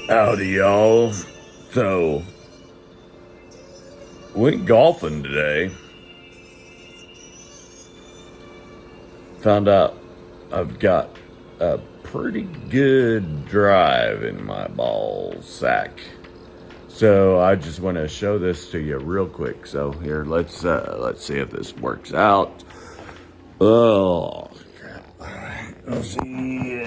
Howdy, y'all. So, went golfing today. Found out I've got a pretty good drive in my ball sack. So I just want to show this to you real quick. So here, let's see if this works out. Oh crap! All right, let's see.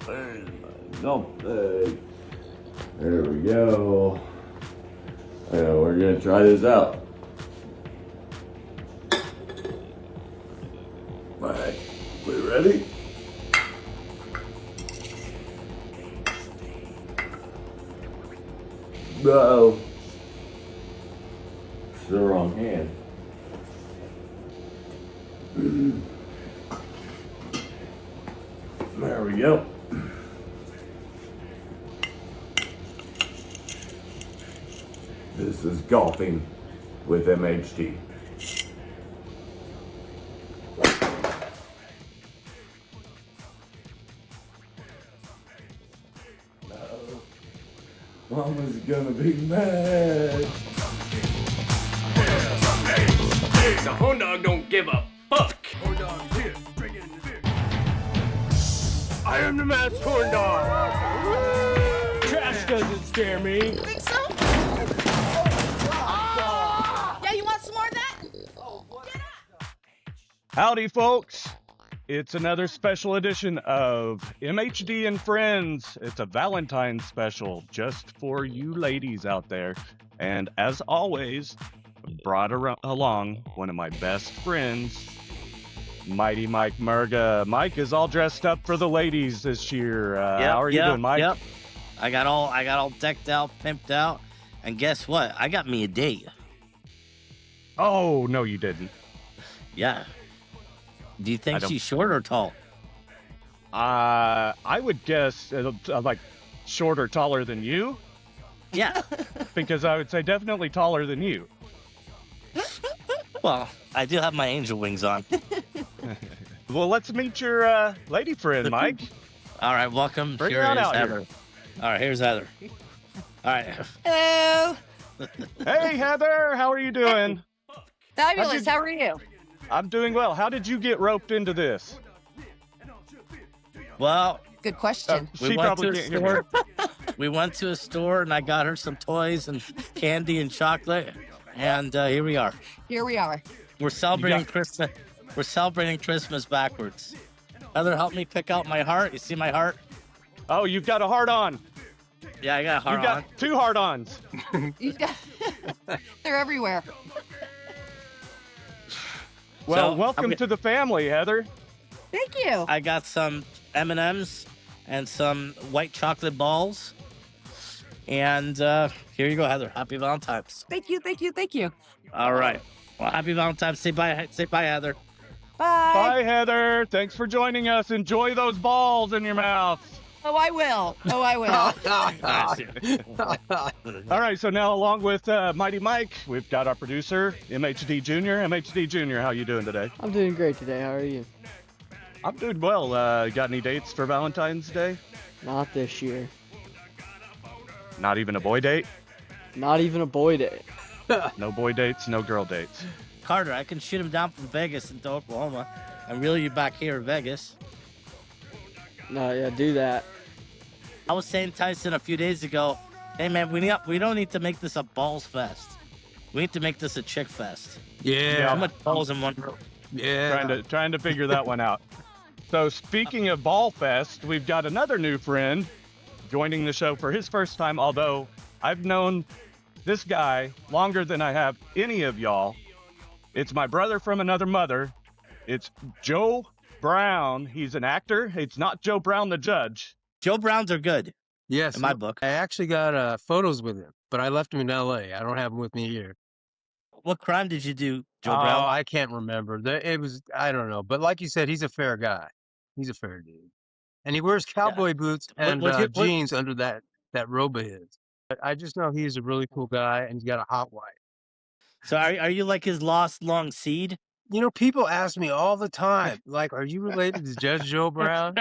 There's my golf bag. There we go. We're gonna try this out. All right, we ready? No, it's the wrong hand. There we go. This is golfing with MHD. No, Mama's gonna be mad. The horn dog don't give a fuck. I am the masked horn dog. Trash doesn't scare me. Think so? Yeah, you want some more of that? Howdy, folks. It's another special edition of MHD and Friends. It's a Valentines special just for you ladies out there. And as always, brought along one of my best friends, Mighty Mike Murga. Mike is all dressed up for the ladies this year. How are you doing, Mike? Yep. I got all decked out, pimped out, and guess what? I got me a date. Oh, no, you didn't. Yeah. Do you think she's short or tall? I would guess like short or taller than you, Yeah. because I would say definitely taller than you. Well, I do have my angel wings on. Well, let's meet your lady friend, Mike. All right, welcome. Bring Here her on is out Heather. here. All right, here's Heather. All right. Hello. Hey, Heather, how are you doing? Fabulous. How are you? I'm doing well. How did you get roped into this? Well, Good question. She we went probably to a can't hear me. store. We went to a store and I got her some toys and candy and chocolate, and here we are. Here we are. We're celebrating Christmas. We're celebrating Christmas backwards. Heather, help me pick out my heart. You see my heart? Oh, you've got a heart on. Yeah, I got a heart You've got on. 2 heart-ons. They're everywhere. Well, So, welcome to the family, Heather. Thank you. I got some M&Ms and some white chocolate balls. And here you go, Heather. Happy Valentine's. Thank you. Thank you. Thank you. All right. Well, happy Valentine's. Say bye. Say bye, Heather. Bye. Bye, Heather. Thanks for joining us. Enjoy those balls in your mouth. Oh, I will. Oh, I will. All right, so now along with Mighty Mike, we've got our producer, MHD Jr. MHD Jr., how you doing today? I'm doing great today. How are you? I'm doing well. Got any dates for Valentine's Day? Not this year. Not even a boy date? Not even a boy date. No boy dates, no girl dates. Carter, I can shoot him down from Vegas into Oklahoma and reel you back here in Vegas. No, yeah, do that. I was saying to Tyson a few days ago, hey, man, we don't need to make this a balls fest. We need to make this a chick fest. Yeah. How much balls in one room? Yeah. Trying to figure that one out. So speaking of Ball Fest, we've got another new friend joining the show for his first time, although I've known this guy longer than I have any of y'all. It's my brother from another mother. It's Joe Brown. He's an actor. It's not Joe Brown the judge. Joe Browns are good. Yes, in my book. I actually got photos with him, but I left him in L.A. I don't have him with me here. What crime did you do, Joe Oh, Brown? I can't remember. It was, I don't know. But like you said, he's a fair guy. He's a fair dude. And he wears cowboy boots and jeans under that robe of his. But I just know he's a really cool guy and he's got a hot wife. So are you like his lost long seed? You know, people ask me all the time, like, are you related to Judge Joe Brown?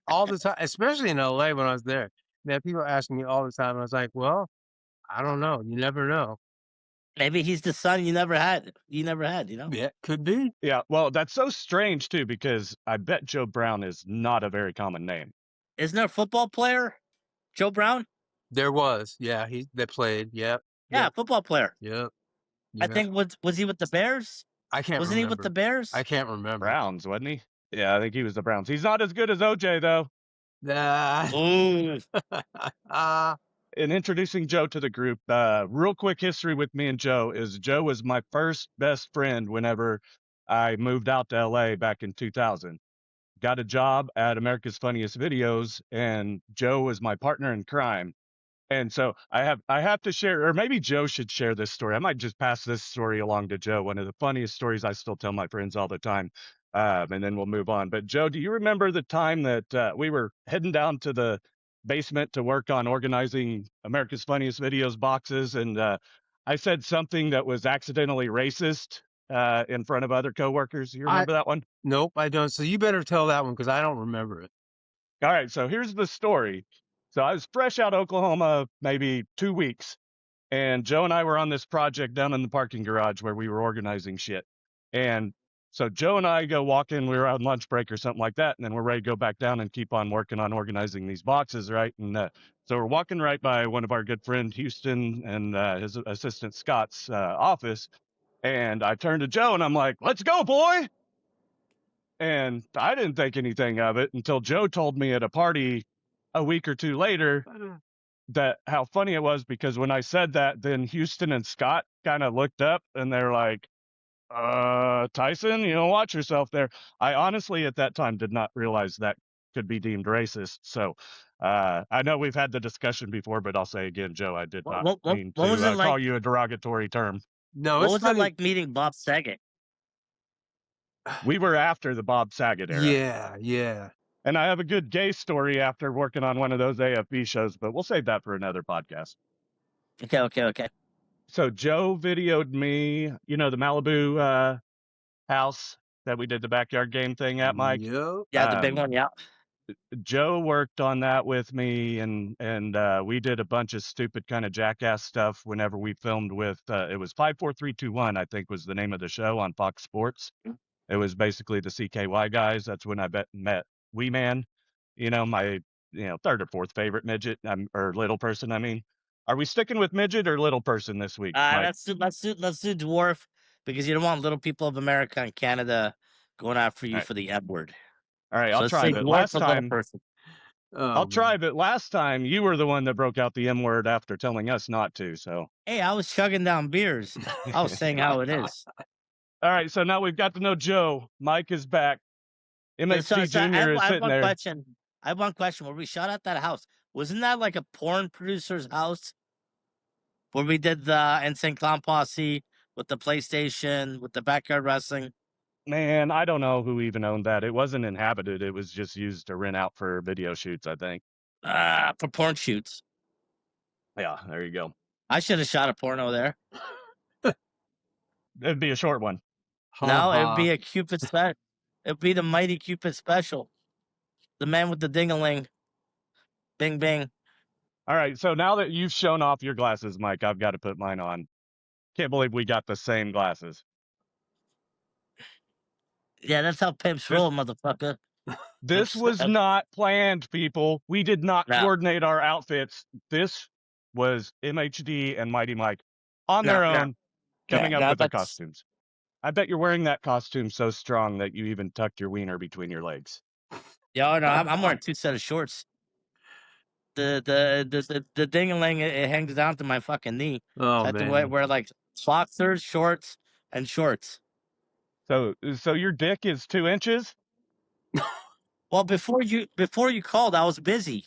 All the time, especially in L.A. when I was there. Man, people ask me all the time. I was like, well, I don't know. You never know. Maybe he's the son you never had. You never had, you know? Yeah, could be. Yeah, well, that's so strange too because I bet Joe Brown is not a very common name. Isn't there a football player, Joe Brown? There was, yeah. They played. Yep. Yeah, Yep. football player. Yep. I Yep. think was he with the Bears? I can't Wasn't he with remember. the Bears? I can't remember. Browns, wasn't he? Yeah, I think he was the Browns. He's not as good as OJ though. Ooh. In introducing Joe to the group, real quick history with me and Joe is Joe was my first best friend whenever I moved out to LA back in 2000. Got a job at America's Funniest Videos, and Joe was my partner in crime. And so I have to share, or maybe Joe should share this story. I might just pass this story along to Joe. One of the funniest stories I still tell my friends all the time. And then we'll move on. But Joe, do you remember the time that we were heading down to the basement to work on organizing America's Funniest Videos boxes? And I said something that was accidentally racist in front of other coworkers. You remember that one? Nope, I don't. So you better tell that one because I don't remember it. All right. So here's the story. So I was fresh out of Oklahoma, maybe 2 weeks. And Joe and I were on this project down in the parking garage where we were organizing shit. And so Joe and I go walking, we were on lunch break or something like that. And then we're ready to go back down and keep on working on organizing these boxes, right? And so we're walking right by one of our good friend Houston and his assistant Scott's office. And I turned to Joe and I'm like, let's go, boy. And I didn't think anything of it until Joe told me at a party a week or two later that how funny it was because when I said that, then Houston and Scott kind of looked up and they're like, Tyson, watch yourself there. I honestly at that time did not realize that could be deemed racist. So I know we've had the discussion before, but I'll say again, Joe, I did not mean to call you a derogatory term. No, What it's was funny. it like meeting Bob Saget? We were after the Bob Saget era. Yeah, yeah. And I have a good gay story after working on one of those AFB shows, but we'll save that for another podcast. Okay. So Joe videoed me, the Malibu house that we did the backyard game thing at, Mike. Yep. Yeah, the big one, yeah. Joe worked on that with me, and we did a bunch of stupid kind of jackass stuff whenever we filmed with, it was 54321, I think was the name of the show on Fox Sports. It was basically the CKY guys. That's when I met Wee Man, my, third or fourth favorite midget, or little person, I mean. Are we sticking with midget or little person this week, Mike? Let's do dwarf because you don't want little people of America and Canada going after you for the M word. All right, So I'll try, but last time, I'll try, but last time you were the one that broke out the M word after telling us not to, so. Hey, I was chugging down beers. I was saying how it is. All right, so now we've got to know Joe. Mike is back. MHD Jr. is sitting there. I have one question. Where we shot at that house, wasn't that like a porn producer's house? Where we did the Insane Clown Posse with the PlayStation, with the backyard wrestling? Man, I don't know who even owned that. It wasn't inhabited. It was just used to rent out for video shoots, I think. For porn shoots. Yeah, there you go. I should have shot a porno there. It'd be a short one. No, it'd be a Cupid special. It'd be the Mighty Cupid special. The man with the ding-a-ling. Bing, bing. All right, so now that you've shown off your glasses, Mike, I've got to put mine on. Can't believe we got the same glasses. Yeah, that's how pimps roll, motherfucker. This was not planned, people. We did not coordinate our outfits. This was MHD and Mighty Mike on their own coming up with the costumes. I bet you're wearing that costume so strong that you even tucked your wiener between your legs. Yeah, no, I'm wearing 2 sets of shorts. The ding-a-ling, it hangs down to my fucking knee. Oh, I have man. to wear like boxers, shorts, and shorts. So your dick is 2 inches? Well, before you called, I was busy.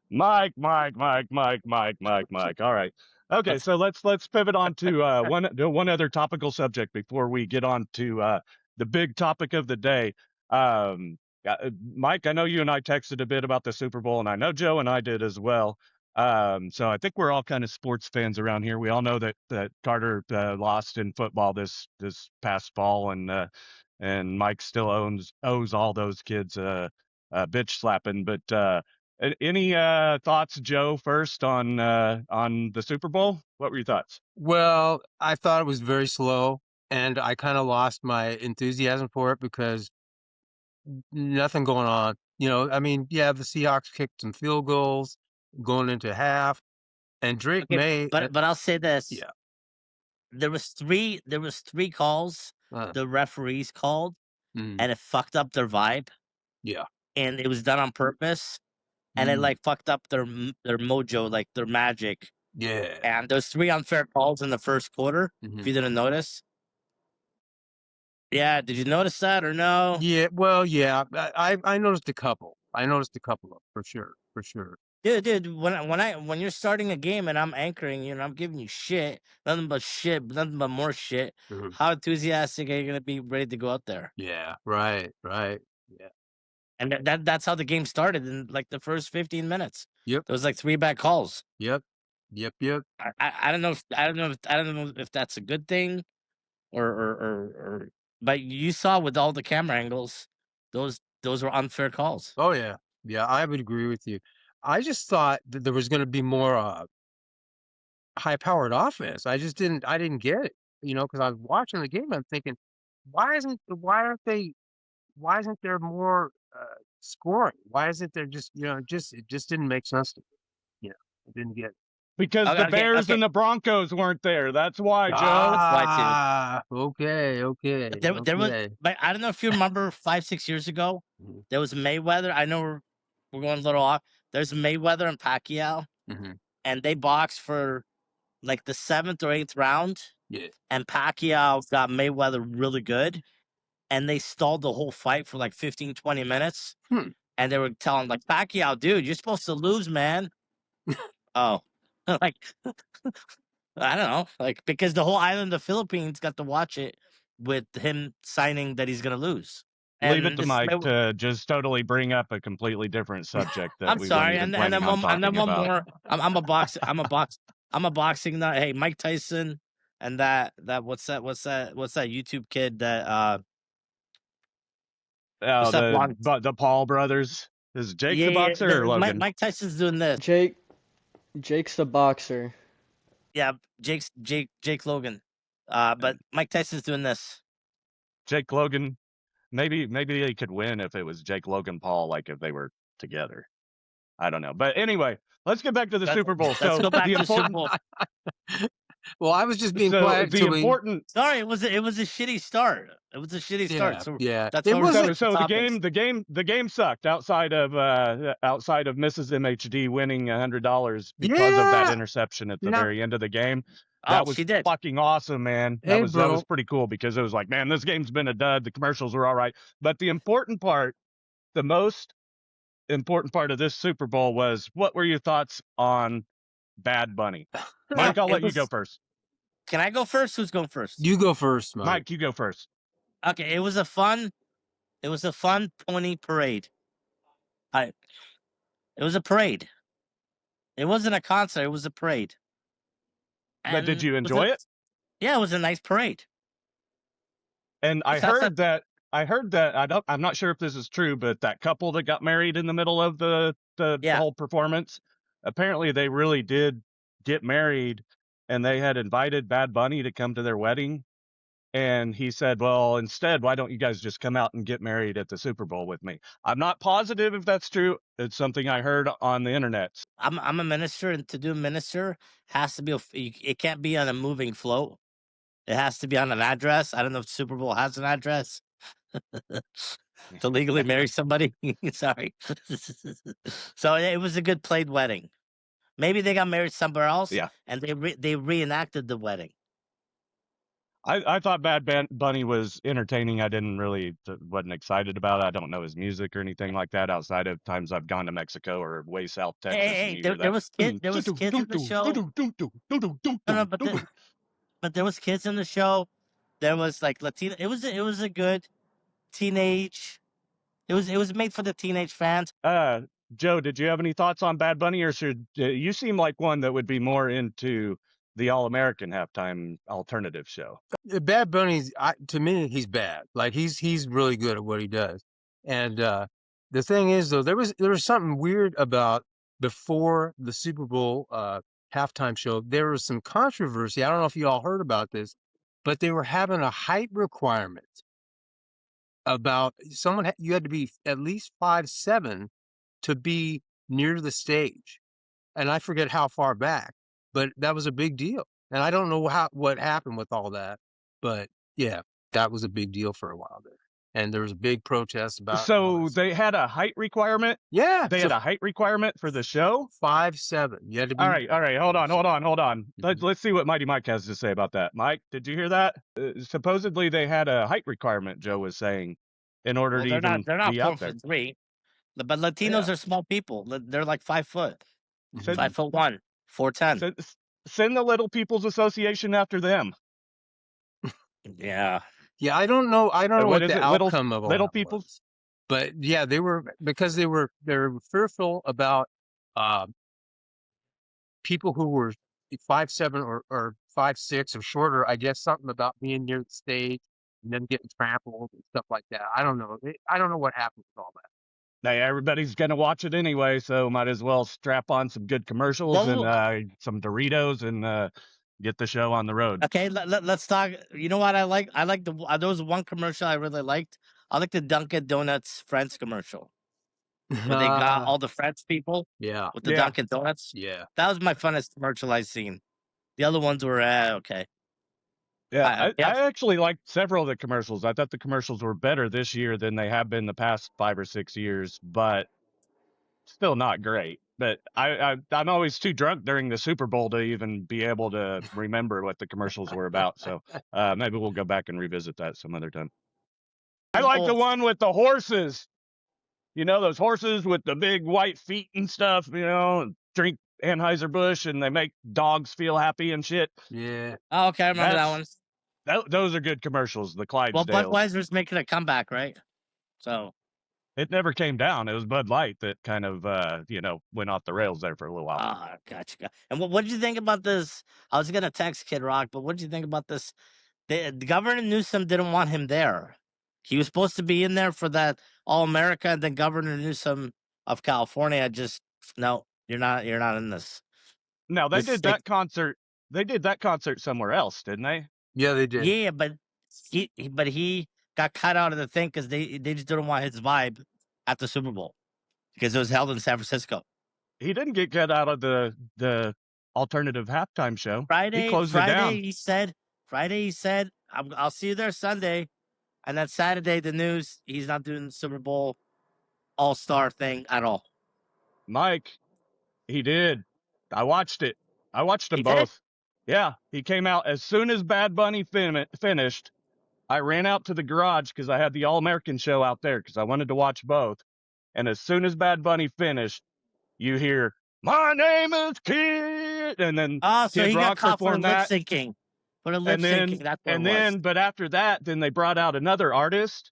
Mike. All right. Okay, so let's pivot on to one other topical subject before we get on to the big topic of the day. Mike, I know you and I texted a bit about the Super Bowl, and I know Joe and I did as well. So I think we're all kind of sports fans around here. We all know that Carter lost in football this past fall, and and Mike still owes all those kids bitch slapping. But any thoughts, Joe? First on the Super Bowl, what were your thoughts? Well, I thought it was very slow, and I kind of lost my enthusiasm for it because nothing going on. You know, I mean, yeah, the Seahawks kicked some field goals going into half, and Drake Okay, May. but I'll say this. Yeah. There was three calls the referees called, Mm, and it fucked up their vibe, yeah. and it was done on purpose, and it like fucked up their mojo, like their magic. Yeah. And there's 3 unfair calls in the first quarter. If you didn't notice. Yeah, did you notice that or no? Yeah, well, yeah, I noticed a couple. I noticed a couple of for sure, for sure. Dude, when you're starting a game and I'm anchoring you and I'm giving you shit, nothing but more shit, Mhm. how enthusiastic are you gonna be ready to go out there? Yeah, right, right. Yeah. And that's how the game started in like the first 15 minutes. Yep, There was like 3 bad calls. yep, yep. I don't know if that's a good thing or but you saw with all the camera angles, those were unfair calls. Oh yeah, yeah. I would agree with you. I just thought that there was going to be more high-powered offense. I didn't get it. You know, because I was watching the game. I'm thinking, why isn't there more scoring? Why isn't there just it just didn't make sense to me. You know, I didn't get it. Because the Bears and the Broncos weren't there. That's why, Joe. That's why, too. Ah, okay. There was, but I don't know if you remember 5-6 years ago, there was Mayweather. I know we're going a little off. There's Mayweather and Pacquiao, and they boxed for like the 7th or 8th round. Yeah. And Pacquiao got Mayweather really good, and they stalled the whole fight for like 15, 20 minutes. And they were telling like, Pacquiao, dude, you're supposed to lose, man. Oh, like I don't know, like because the whole island of Philippines got to watch it with him signing that he's gonna lose. Leave it to Mike to just totally bring up a completely different subject that we weren't even planning on talking about. More. I'm a boxing nut. Hey, Mike Tyson and that what's that YouTube kid that the Paul brothers. Is Jake the boxer or Logan? Mike Tyson's doing this. Jake's the boxer. Yeah, Jake Logan. But Mike Tyson's doing this. Jake Logan. Maybe they could win if it was Jake Logan Paul, like if they were together. I don't know. But anyway, let's get back to the Super Bowl. Let's go back to the Super Bowl. Well, I was just being quiet. Sorry, it was a shitty start. It was a shitty start. So yeah, that's so the game sucked outside of Mrs. MHD winning $100 because of that interception at the very end of the game. That was fucking awesome, man. That was pretty cool because it was like, man, this game's been a dud. The commercials were all right, but the most important part of this Super Bowl was, what were your thoughts on Bad Bunny? Mike, I'll let you go first. Can I go first? Who's going first? You go first, Mike. Mike, you go first. Okay, it was a fun pony parade. It was a parade. It wasn't a concert. It was a parade. But did you enjoy it? Yeah, it was a nice parade. And I heard that I'm not sure if this is true, but that couple that got married in the middle of the whole performance, apparently they really did get married, and they had invited Bad Bunny to come to their wedding. And he said, well, instead, why don't you guys just come out and get married at the Super Bowl with me? I'm not positive if that's true. It's something I heard on the internet. I'm a minister, and to do a minister has to be it can't be on a moving float. It has to be on an address. I don't know if Super Bowl has an address to legally marry somebody. Sorry. So it was a good played wedding. Maybe they got married somewhere else. Yeah. And they reenacted the wedding. I thought Bad Bunny was entertaining. I wasn't excited about it. I don't know his music or anything like that outside of times I've gone to Mexico or way south Texas. Hey, there was kids in the show. No, but there was kids in the show. There was like Latino. It was a good teenage. It was made for the teenage fans. Joe, did you have any thoughts on Bad Bunny, or should you seem like one that would be more into the All-American halftime alternative show. Bad Bunny's, to me, he's bad. Like he's really good at what he does. And the thing is, though, there was something weird about before the Super Bowl halftime show. There was some controversy. I don't know if you all heard about this, but they were having a height requirement about someone. You had to be at least 5'7" to be near the stage, and I forget how far back, but that was a big deal. And I don't know what happened with all that, but yeah, that was a big deal for a while there. And there was a big protest about. So they had a height requirement. Yeah, they had a height requirement for the show. 5'7". You had to be. All right. Hold on. Let's see what Mighty Mike has to say about that. Mike, did you hear that? Supposedly they had a height requirement. Joe was saying, in order to even they're not be up there. 4'3", but Latinos are small people. They're like 5 foot, 5'1", 4'10". Send the Little People's Association after them. Yeah. Yeah, I don't know. I don't know what the outcome of all Little that People's. was. But yeah, they were fearful about people who were 5'7" or 5'6" or shorter. I guess something about being near the stage and then getting trampled and stuff like that. I don't know. I don't know what happened with all that. Hey, everybody's gonna watch it anyway, so might as well strap on some good commercials and some Doritos and get the show on the road. Okay, let's talk. You know what I like? I like there was one commercial I really liked. I like the Dunkin' Donuts Friends commercial, where they got all the Friends people. Yeah. With the Dunkin' Donuts. Yeah. That was my funnest commercial I've seen. The other ones were okay. Yeah, I actually liked several of the commercials. I thought the commercials were better this year than they have been the past 5 or 6 years, but still not great. But I'm always too drunk during the Super Bowl to even be able to remember what the commercials were about. So maybe we'll go back and revisit that some other time. I like the one with the horses. You know, those horses with the big white feet and stuff, you know, drink Anheuser-Busch and they make dogs feel happy and shit. Yeah. Oh, okay, I remember that one. Those are good commercials, the Clydesdales. Well, Budweiser's making a comeback, right? So it never came down. It was Bud Light that kind of, went off the rails there for a little while. Ah, gotcha. And what did you think about this? I was gonna text Kid Rock, but what did you think about this? The Governor Newsom didn't want him there. He was supposed to be in there for that All America, and then Governor Newsom of California just no, you're not in this. No, they did that concert. They did that concert somewhere else, didn't they? Yeah, they did. Yeah, but he got cut out of the thing because they just didn't want his vibe at the Super Bowl because it was held in San Francisco. He didn't get cut out of the alternative halftime show. Friday, he closed it down. Friday he said, I'll see you there Sunday. And then Saturday, the news, he's not doing the Super Bowl All-Star thing at all. Mike, he did. I watched it. I watched them both. Yeah, he came out as soon as Bad Bunny finished. I ran out to the garage because I had the All-American show out there because I wanted to watch both. And as soon as Bad Bunny finished, you hear, "My name is Kid," and then so he got caught for lip syncing. But after that, then they brought out another artist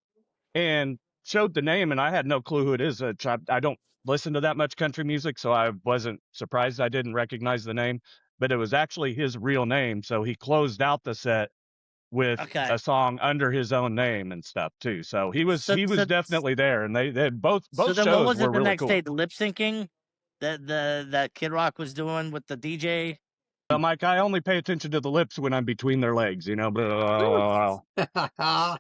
and showed the name, and I had no clue who it is. I don't listen to that much country music, so I wasn't surprised I didn't recognize the name. But it was actually his real name, so he closed out the set with a song under his own name and stuff too. So he was definitely there, and they had both shows were really cool. So then what was it the next day? The lip syncing that Kid Rock was doing with the DJ. Mike, I only pay attention to the lips when I'm between their legs, you know. All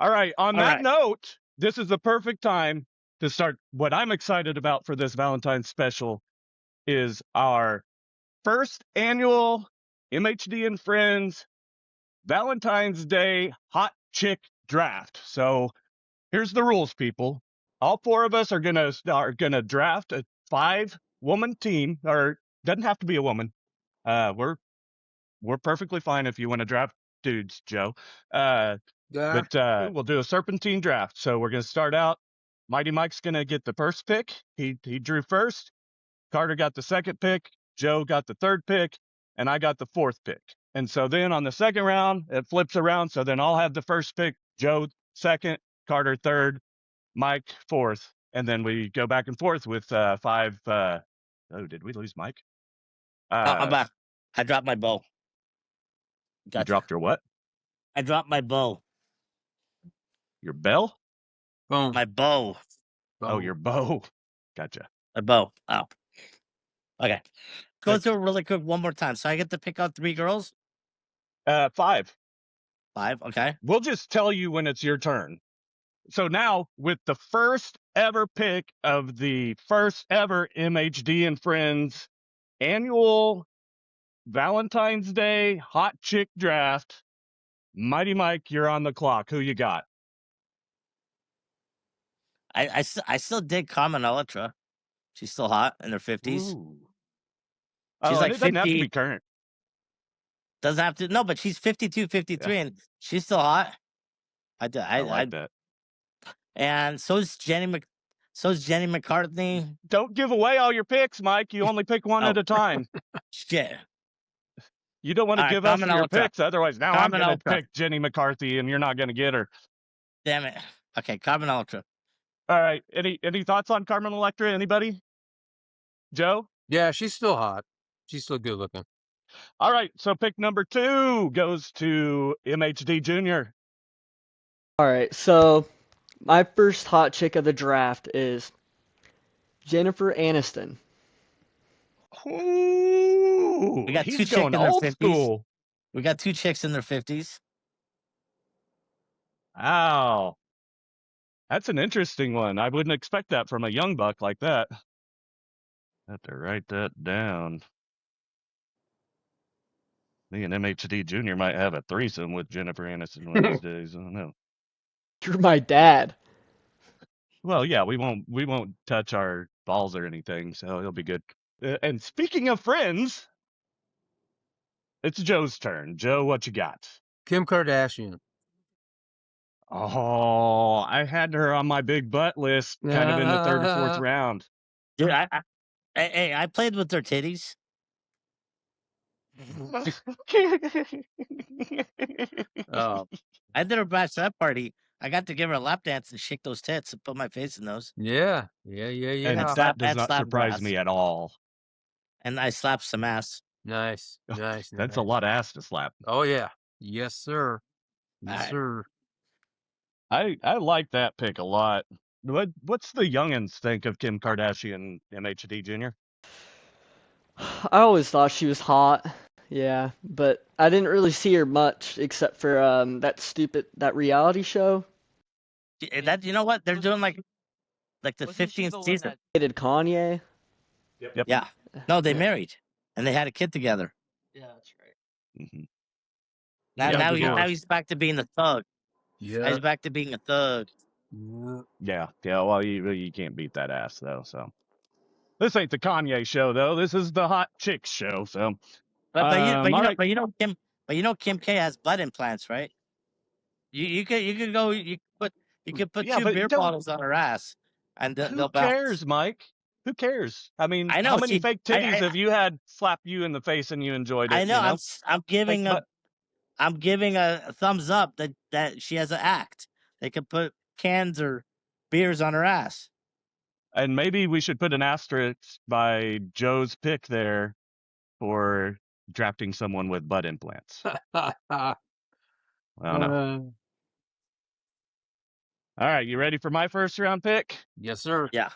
right. On that note, this is the perfect time to start. What I'm excited about for this Valentine's special is our first annual MHD and Friends Valentine's Day Hot Chick Draft. So here's the rules, people. All four of us are gonna draft a 5-woman team, or doesn't have to be a woman. We're perfectly fine if you want to draft dudes, Joe. But we'll do a serpentine draft. So we're gonna start out. Mighty Mike's gonna get the first pick. He drew first. Carter got the second pick. Joe got the third pick, and I got the fourth pick. And so then on the second round, it flips around. So then I'll have the first pick. Joe second, Carter third, Mike fourth. And then we go back and forth with 5. Did we lose Mike? I'm back. I dropped my bow. You Gotcha. dropped your what? I dropped my bow. Your bell? Boom. My bow. Oh, your bow. Gotcha. My bow. Oh. Okay. Go Thanks. through it really quick one more time. So I get to pick out 3 girls? 5. 5. Okay. We'll just tell you when it's your turn. So now, with the first ever pick of the first ever MHD and Friends annual Valentine's Day hot chick draft, Mighty Mike, you're on the clock. Who you got? I still dig Carmen Electra. She's still hot in her 50s. Ooh. She's Oh, like and it doesn't have to 50. be current. Doesn't have to. No, but she's 52, 53, and she's still hot. I like that. And so is Jenny McCartney. Don't give away all your picks, Mike. You only pick one Oh. at a time. Shit. You don't want to All right, give us Carmen your Electra. picks. Otherwise, now Carmen I'm going to Electra. pick Jenny McCarthy, and you're not going to get her. Damn it. Okay, Carmen Electra. All right. Any thoughts on Carmen Electra? Anybody? Joe? Yeah, she's still hot. She's still good looking. All right. So pick number 2 goes to MHD Jr. All right, so my first hot chick of the draft is Jennifer Aniston. Ooh, We got 2 he's chicks going in their old 50s. school. We got 2 chicks in their 50s. Wow. That's an interesting one. I wouldn't expect that from a young buck like that. Have to write that down. Me and MHD Jr. might have a threesome with Jennifer Aniston one of these days. I don't know. You're my dad. Well, yeah, we won't touch our balls or anything, so it'll be good. And speaking of friends, it's Joe's turn. Joe, what you got? Kim Kardashian. Oh, I had her on my big butt list, kind of in the 3rd or 4th round. Dude, I played with their titties. Oh, I did her bachelorette party. I got to give her a lap dance and shake those tits and put my face in those. yeah. And slap- that does and not slap surprise grass. me at all. And I slapped some ass. Nice. That's a lot of ass to slap. Oh yeah. Yes, sir. Yes, Alright. sir. I like that pick a lot. What's the youngins think of Kim Kardashian, MHD Jr.? I always thought she was hot. Yeah, but I didn't really see her much except for that reality show. That you know what they're doing like the 15th season. Dated Kanye. Yep. Yeah. No, they Yeah. married and they had a kid together. Yeah, that's right. Mm-hmm. Now he's back to being a thug. Yeah. He's back to being a thug. Yeah. Well, you can't beat that ass though. So this ain't the Kanye show though. This is the hot chicks show. So, But you know Kim K has butt implants, right? You could put 2 beer bottles on her ass and who they'll bounce. cares, Mike? Who cares? I mean, I know, how many see, fake titties have you had slap you in the face and you enjoyed it? I know. You know? I'm giving a thumbs up that she has an act. They could put cans or beers on her ass. And maybe we should put an asterisk by Joe's pick there for drafting someone with butt implants. I don't know. All right, you ready for my first round pick? Yes, sir. Yeah.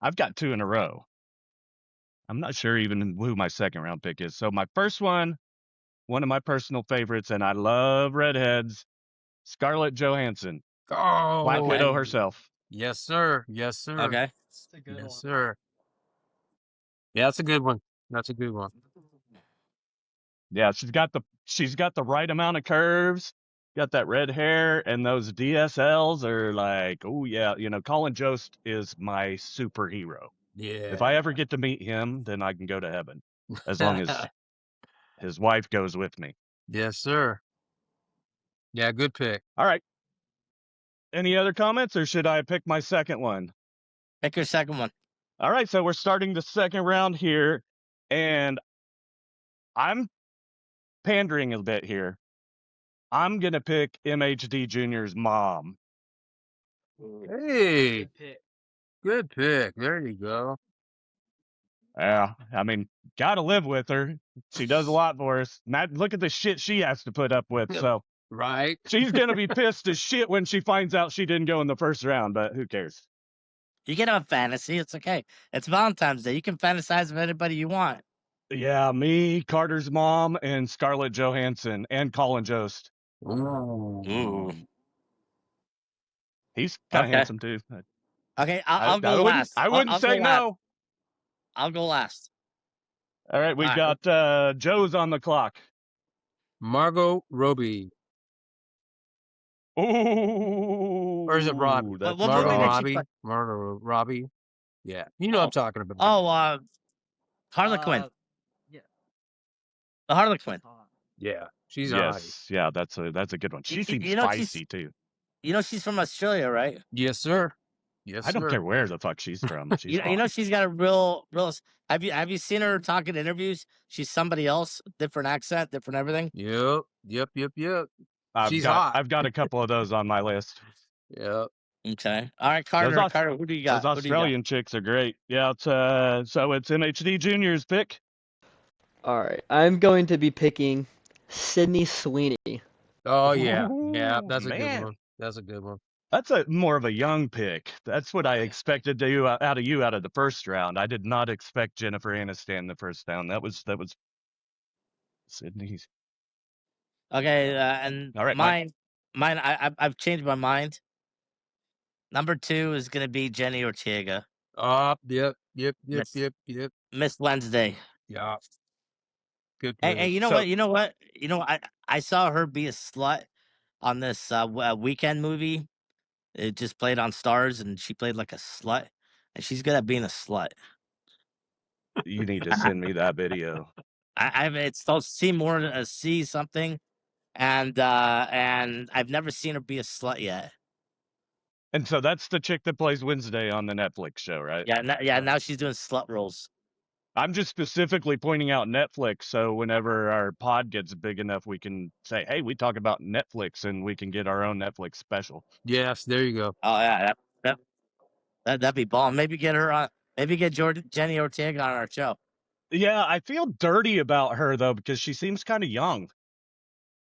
I've got 2 in a row. I'm not sure even who my second round pick is. So my first one of my personal favorites, and I love redheads, Scarlett Johansson, Oh, Black Widow herself. Yes, sir. Yes, sir. Okay. That's a good Yes, sir. Yeah, that's a good one. That's a good one. Yeah, she's got the right amount of curves, got that red hair, and those DSLs are like, oh yeah, Colin Jost is my superhero. Yeah. If I ever get to meet him, then I can go to heaven, as long as his wife goes with me. Yes, sir. Yeah, good pick. All right. Any other comments, or should I pick my second one? Pick your second one. All right, so we're starting the second round here, and I'm pandering a bit here. I'm going to pick MHD Jr.'s mom. Hey, good pick. There you go. Yeah, I mean, gotta live with her. She does a lot for us. Matt, look at the shit she has to put up with. So Right. she's gonna be pissed as shit when she finds out she didn't go in the first round. But who cares? You can have a fantasy. It's okay. It's Valentine's Day. You can fantasize with anybody you want. Yeah, me, Carter's mom, and Scarlett Johansson, and Colin Jost. Ooh. He's kind of Okay. handsome too. Okay, I'll go last. I wouldn't I'll say go last. no. I'll go last. All right, we All right. got Joe's on the clock. Margot Robbie. Ooh, Or is it Robbie? that's What Margot movie did she Robbie. play? Margot Robbie. Yeah. You know what I'm talking about. Oh, Harlequin. Yeah. The Harlequin. Yeah. She's a hottie. yes, yeah, that's a good one. She seems You know she's spicy too. you know she's from Australia, right? Yes, sir. Yes, I don't sir. care where the fuck she's from. She's You know hot. she's got a real. Have you seen her talk in interviews? She's somebody else, different accent, different everything. Yep. She's hot. I've got a couple of those on my list. Yep. Okay. All right, Carter. Aus- Carter, who do you got? Those Australian chicks are great. Yeah, it's so it's MHD Jr.'s pick. All right, I'm going to be picking Sydney Sweeney. Oh yeah. Yeah, Ooh, that's a good man. one. That's a good one. That's a more of a young pick. That's what I expected to you out of the first round. I did not expect Jennifer Aniston in the first round. That was Sydney's. Okay, and All right, Mike. mine. I've changed my mind. Number 2 is gonna be Jenny Ortega, Yep. Miss Wednesday. Yeah. Good Hey, pick. you know what? You know what? I saw her be a slut on this weekend movie. It just played on Stars, and she played like a slut, and she's good at being a slut. You need to send me that video. It's called see something, and I've never seen her be a slut yet. And so that's the chick that plays Wednesday on the Netflix show, right? Yeah. Now she's doing slut roles. I'm just specifically pointing out Netflix, so whenever our pod gets big enough, we can say, "Hey, we talk about Netflix," and we can get our own Netflix special. Yes, there you go. Oh yeah, that'd be ball. Maybe get her on. Maybe get Jenny Ortega on our show. Yeah, I feel dirty about her though because she seems kind of young.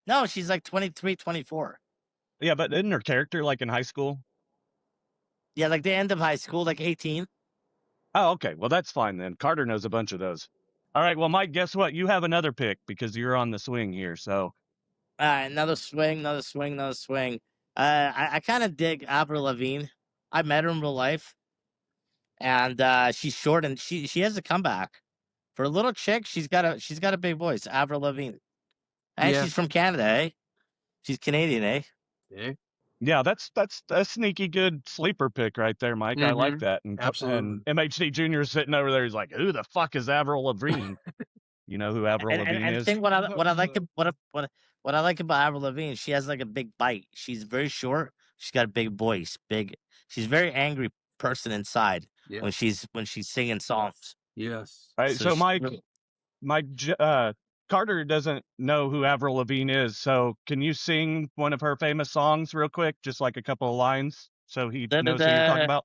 No, she's like 23, 24. Yeah, but isn't her character like in high school? Yeah, like the end of high school, like 18. Oh, okay. Well, that's fine then. Carter knows a bunch of those. All right. Well, Mike, guess what? You have another pick because you're on the swing here. So Another swing. I kind of dig Avril Lavigne. I met her in real life, and she's short, and she has a comeback. For a little chick, she's got a big voice. Avril Lavigne, and Yeah. she's from Canada, eh? She's Canadian, eh? Yeah. yeah, that's a sneaky good sleeper pick right there, Mike. I like that. And Absolutely. And MHD Jr. is sitting over there. He's like, "Who the fuck is Avril Lavigne?" You know who Avril Lavigne And is? think what I like about Avril Lavigne, she has like a big bite. She's very short. She's got a big voice. She's a very angry person inside Yeah. when she's singing songs. Yes. All right, so Mike, Carter doesn't know who Avril Lavigne is, so can you sing one of her famous songs real quick, just like a couple of lines, so he knows who you're talking about?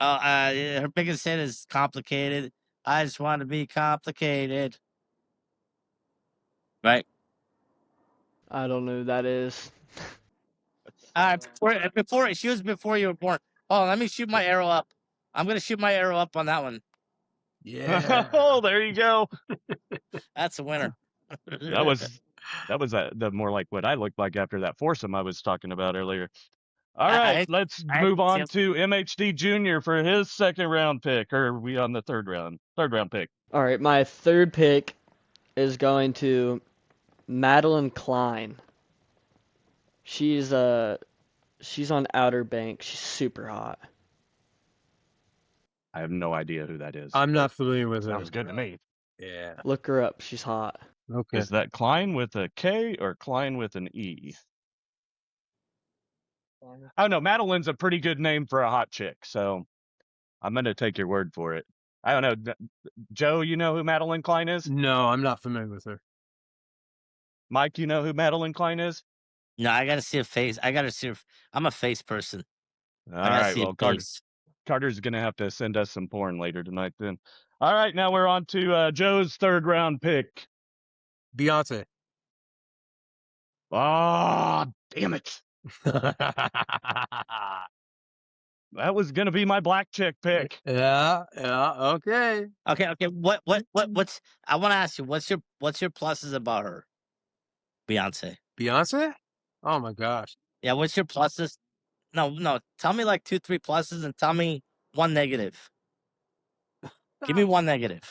Her biggest hit is "Complicated." I just want to be complicated. Right. I don't know who that is. Before she was before you were born. Oh, let me shoot my arrow up. I'm gonna shoot my arrow up on that one. Yeah. Oh, there you go. That's a winner. That was the more like what I looked like after that foursome I was talking about earlier. All right, let's move on to MHD Jr. for his second round pick. Or are we on the third round pick? All right, my third pick is going to Madeline Klein. She's on Outer Banks. She's super hot. I have no idea who that is. I'm not familiar with her. Sounds good to me. Yeah. Look her up. She's hot. Okay. Is that Klein with a K or Klein with an E? Oh no, Madeline's a pretty good name for a hot chick, so I'm gonna take your word for it. I don't know, Joe. You know who Madeline Klein is? No, I'm not familiar with her. Mike, you know who Madeline Klein is? No, I gotta see a face. I'm a face person. All right, well, Carter's gonna have to send us some porn later tonight then. All right, now we're on to Joe's third round pick. Beyonce. Ah, damn it. That was gonna be my black chick pick. Yeah, okay. Okay. What's? I want to ask you, what's your pluses about her? Beyonce. Beyonce? Oh my gosh. Yeah, what's your pluses? No. Tell me like 2, 3 pluses, and tell me one negative. Give me one negative.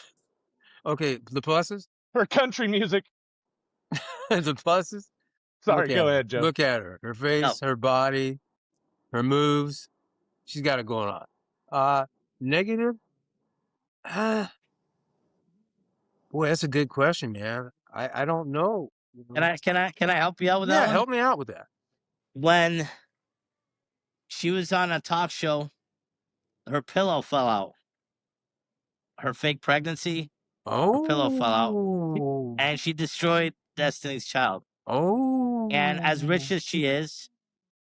Okay, the pluses? Her country music. The pluses? Sorry, go ahead, Joe. Look at her. Her face, her body, her moves. She's got it going on. Negative? Boy, that's a good question, man. I don't know. Can I help you out with that Yeah, one? help me out with that. When she was on a talk show, her pillow fell out. Her fake pregnancy, her pillow fell out, and she destroyed Destiny's Child. And as rich as she is,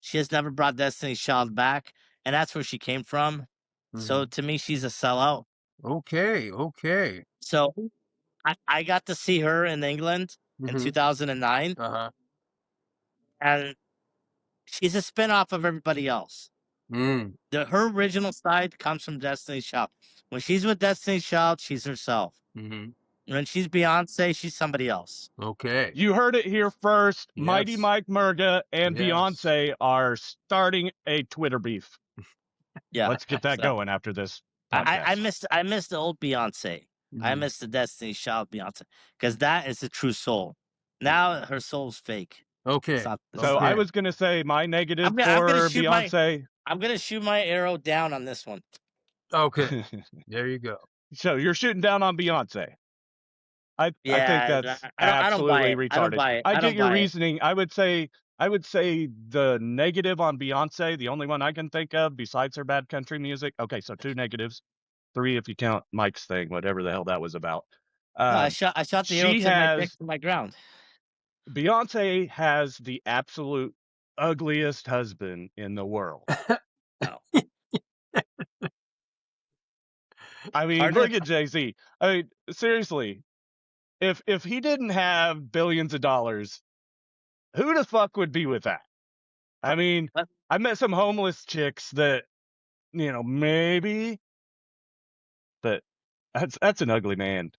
she has never brought Destiny's Child back, and that's where she came from. So to me, she's a sellout. Okay. So I got to see her in England in 2009, and she's a spinoff of everybody else. Her original side comes from Destiny's Child. When she's with Destiny's Child, she's herself. When she's Beyonce, she's somebody else. Okay. You heard it here first. Yes. Mighty Mike Murga and Yes. Beyonce are starting a Twitter beef. Yeah, Let's get that so- going after this podcast. I missed the old Beyonce. I missed the Destiny's Child Beyonce, because that is the true soul. Now her soul's fake. Okay. It's not the So soul. I was gonna say my negative I'm gonna for shoot Beyonce. I'm gonna shoot my arrow down on this one. Okay. There you go. So you're shooting down on Beyonce. I think that's I don't buy absolutely it. I don't retarded. buy it. I I get don't your buy it. reasoning. I would say the negative on Beyonce, the only one I can think of besides her bad country music. Okay, so 2 negatives, 3 if you count Mike's thing, whatever the hell that was about. No, I shot the arrow to my ground. Beyonce has the absolute ugliest husband in the world. I mean, look at Jay-Z. I mean, seriously, if he didn't have billions of dollars, who the fuck would be with that? I mean, I met some homeless chicks that, maybe, but that's an ugly man.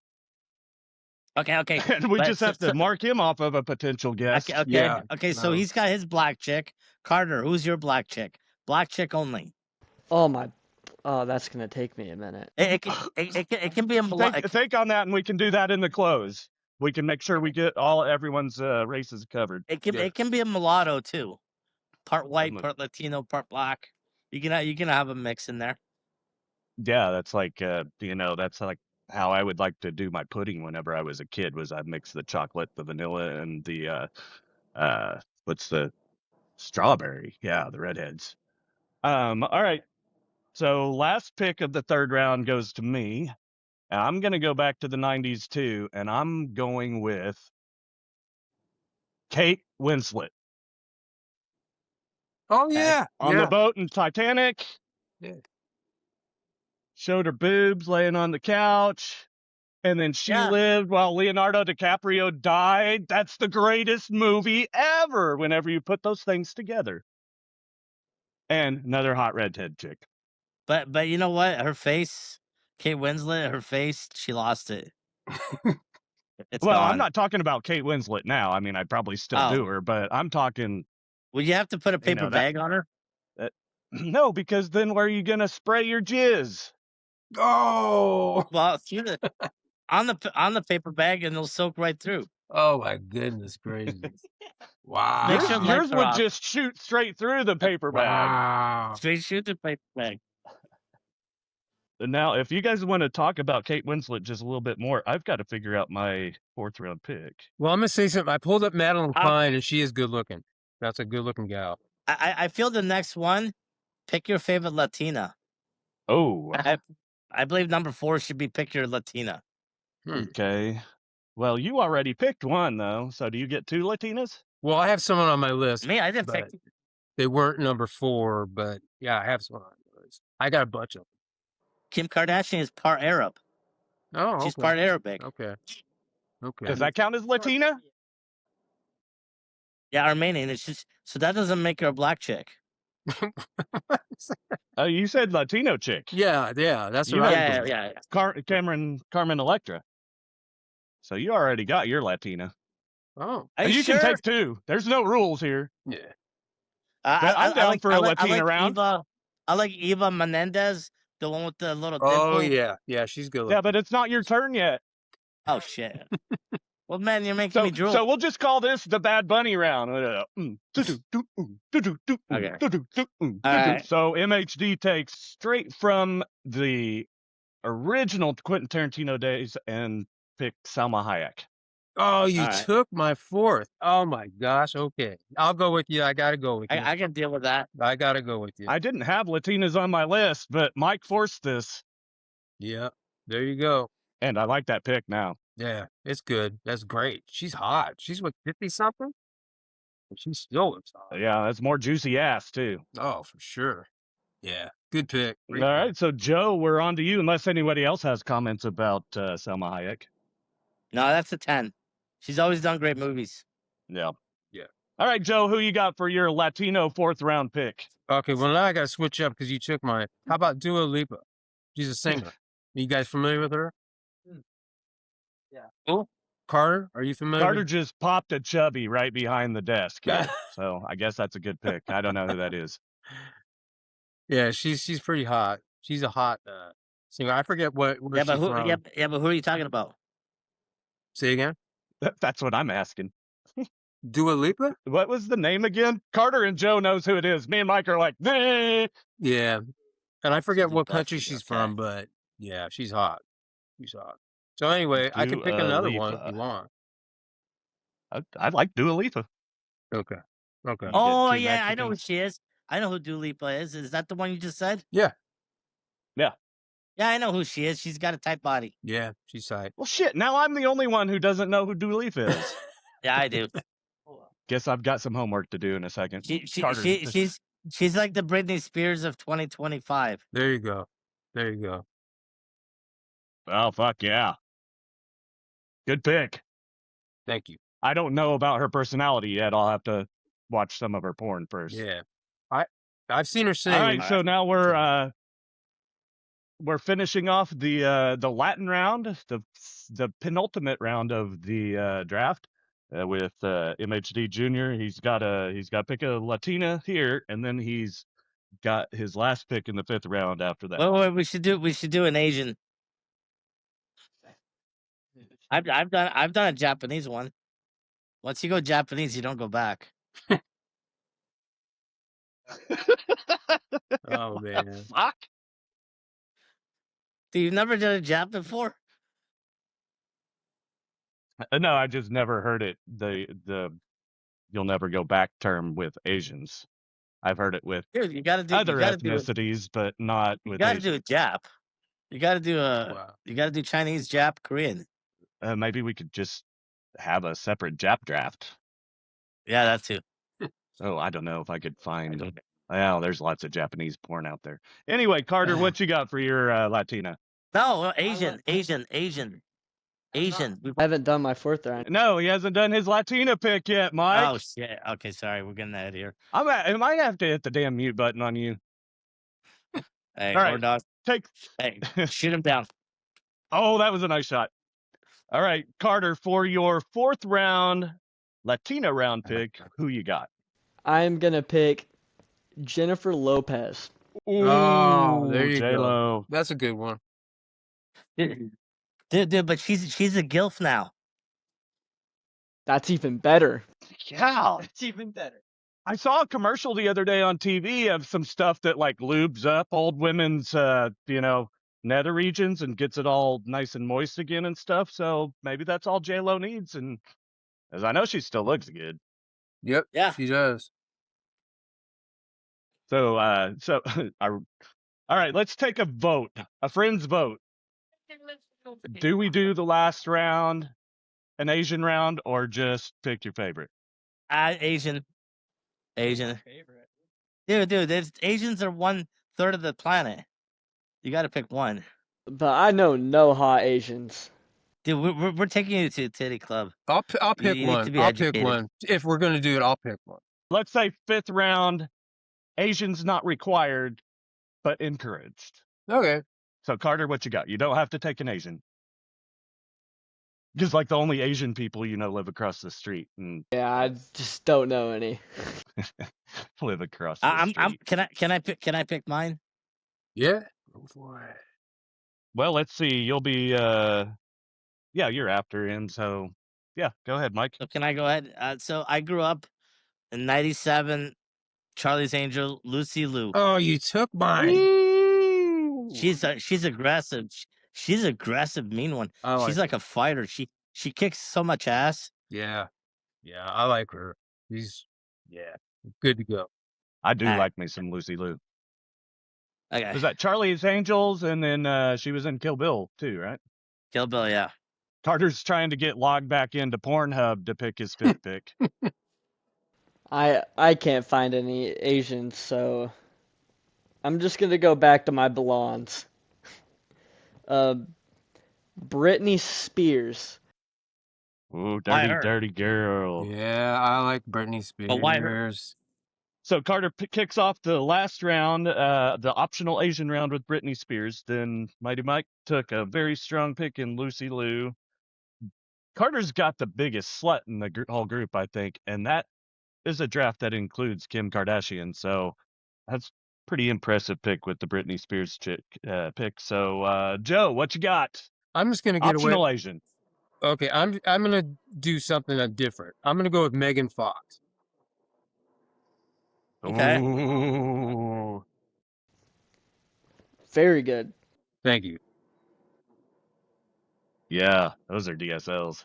Okay. And we just have to mark him off of a potential guest. Okay. Yeah, Okay. So he's got his black chick. Carter, who's your black chick? Black chick only. Oh, that's gonna take me a minute. It can be a Think on that, and we can do that in the close. We can make sure we get everyone's races covered. It can be a mulatto too, part white, part Latino, part black. You can have a mix in there. Yeah, that's like that's like how I would like to do my pudding whenever I was a kid. Was I'd mix the chocolate, the vanilla, and the what's the strawberry? Yeah, the redheads. All right. So last pick of the third round goes to me. And I'm gonna go back to the 90s too, and I'm going with Kate Winslet. Oh yeah. On the boat in Titanic. Yeah. Showed her boobs laying on the couch. And then she lived while Leonardo DiCaprio died. That's the greatest movie ever whenever you put those things together. And another hot redhead chick. But you know what? Her face, Kate Winslet, her face, she lost it. It's well, gone. I'm not talking about Kate Winslet now. I mean, I'd probably still do her, but I'm talking. Would you have to put a paper bag on her? No, because then where are you gonna spray your jizz? Oh. Well, on the paper bag, and it'll soak right through. Oh my goodness gracious! Wow. Yours would just shoot straight through the paper bag. Wow. Straight shoot the paper bag. And now, if you guys want to talk about Kate Winslet just a little bit more, I've got to figure out my 4th round pick. Well, I'm gonna say something. I pulled up Madeline Klein, and she is good looking. That's a good looking gal. I feel the next one. Pick your favorite Latina. Oh. I believe number 4 should be pick your Latina. Okay. Well, you already picked one, though. So do you get 2 Latinas? Well, I have someone on my list. Me, I didn't pick. They weren't number 4, but yeah, I have someone on my list. I got a bunch of them. Kim Kardashian is part Arab. Oh, She's okay. part Arabic. Okay. Okay. Does that count as Latina? Yeah, Armenian. It's just so that doesn't make her a black chick. You said Latino chick. Yeah, that's You what I had thought. Yeah. Carmen Electra. So you already got your Latina. Oh, Are you can sure? take two. There's no rules here. yeah. But I'm down for a I Latina like round. Eva. I like Eva Menendez, the one with the little Oh, dimple. yeah, she's good looking. Yeah, but it's not your turn yet. Oh shit. Well, man, you're making me drool. So we'll just call this the Bad Bunny round. Okay. All right. So MHD takes straight from the original Quentin Tarantino days and pick Salma Hayek. Oh, you All right. took my fourth. Oh my gosh. Okay, I'll go with you. I gotta go with you. I can deal with that. I gotta go with you. I didn't have Latinas on my list, but Mike forced this, Yeah, there you go. and I like that pick now. Yeah, it's good. That's great. She's hot. She's what, 50 something? She still looks hot. Yeah, that's more juicy ass too. Oh, for sure. Yeah, good pick. All right, so Joe, we're on to you. Unless anybody else has comments about Salma Hayek. No, that's a 10. She's always done great movies. Yeah. Yeah. All right, Joe, who you got for your Latino fourth round pick? Okay, well now I gotta switch up because you took mine. How about Dua Lipa? She's a singer. You guys familiar with her? Yeah. Who? Carter, are you familiar? Carter just popped a chubby right behind the desk here, so I guess that's a good pick. I don't know who that is. Yeah, she's pretty hot. She's a hot singer. I forget where she's from. But who are you talking about? Say again? That's what I'm asking. Dua Lipa? What was the name again? Carter and Joe knows who it is. Me and Mike are like, nah. Yeah. And I forget She's what a country Dutchie, she's okay. from, but yeah, she's hot. She's hot. So anyway, I can pick Dua another one if Lipa. you want. I like Dua Lipa. Okay. Okay. You Oh get two yeah, I know who Mexicans. she is. I know who Dua Lipa is. Is that the one you just said? Yeah. Yeah. Yeah, I know who she is. She's got a tight body. Yeah, she's tight. Well, shit. Now I'm the only one who doesn't know who Dua Lipa is. Yeah, I do. Guess I've got some homework to do in a second. Carter, She's like the Britney Spears of 2025. There you go. There you go. Oh, fuck yeah. Good pick. Thank you. I don't know about her personality yet. I'll have to watch some of her porn first. Yeah. I've seen her sing. All right, so now we're finishing off the Latin round, the penultimate round of the draft with MHD Jr. He's got to pick a Latina here, and then he's got his last pick in the fifth round after that. Wait, we should do an Asian. I've done a Japanese one. Once you go Japanese, you don't go back. Oh man. Fuck. Dude, you've never done a Jap before? No, I just never heard it. The you'll never go back term with Asians. I've heard it with Dude, you gotta do other you gotta do it. ethnicities, but not You with gotta Asians. do a Jap. You gotta do Wow. you gotta do Chinese, Jap, Korean. Maybe we could just have a separate Jap draft. Yeah, that too. Oh, I don't know if I could find. Well, there's lots of Japanese porn out there. Anyway, Carter, what you got for your Latina? No, Asian. I haven't done my fourth round. No, he hasn't done his Latina pick yet, Mike. Oh shit. Okay, sorry, we're getting ahead here. I might have to hit the damn mute button on you. Hey, All right. Horn Dog. Take. Hey, shoot him down. Oh, that was a nice shot. All right, Carter, for your fourth round Latina round pick, who you got? I'm gonna pick Jennifer Lopez. Oh, there you J-Lo. go. That's a good one. Dude, but she's a gilf now. That's even better. Yeah. It's even better. I saw a commercial the other day on TV of some stuff that like lubes up old women's, nether regions and gets it all nice and moist again and stuff. So maybe that's all J-Lo needs. And as I know, she still looks good. Yep. Yeah. She does. So, all right, let's take a vote, a friend's vote. Do we do the last round, an Asian round, or just pick your favorite? Asian. Dude, Asians are 1/3 of the planet. You got to pick one. but I know no hot Asians. Dude, we're taking you to a titty club. I'll pick You need one. to be I'll pick educated. one. If we're gonna do it, I'll pick one. Let's say 5th round, Asians not required, but encouraged. Okay. So Carter, what you got? You don't have to take an Asian. Because like the only Asian people you know live across the street and Yeah, I just don't know any. live across the street. Can I pick mine? Yeah. Go for it. Well, let's see. You'll be yeah, you're after him, so yeah, go ahead, Mike. So can I go ahead? So I grew up in '97. Charlie's Angel, Lucy Liu. Oh, you took mine. Ooh. She's aggressive. She's aggressive, mean one. She's like a fighter. She kicks so much ass. Yeah. Yeah, I like her. She's good to go. I do Alright. like me some Lucy Liu. Okay. Was that Charlie's Angels and then she was in Kill Bill too, right? Kill Bill, yeah. Carter's trying to get logged back into Pornhub to pick his 5th pick. I can't find any Asians, so I'm just gonna go back to my blondes. Britney Spears. Ooh, Why her? dirty girl. Yeah, I like Britney Spears. But why her? So Carter kicks off the last round, the optional Asian round with Britney Spears. Then Mighty Mike took a very strong pick in Lucy Liu. Carter's got the biggest slut in the whole group, I think, and that is a draft that includes Kim Kardashian. So that's pretty impressive pick with the Britney Spears pick. So Joe, what you got? I'm just gonna get Optional away. Asian. Okay, I'm gonna do something different. I'm gonna go with Megan Fox. Okay. Ooh. Very good. Thank you. Yeah, those are DSLs.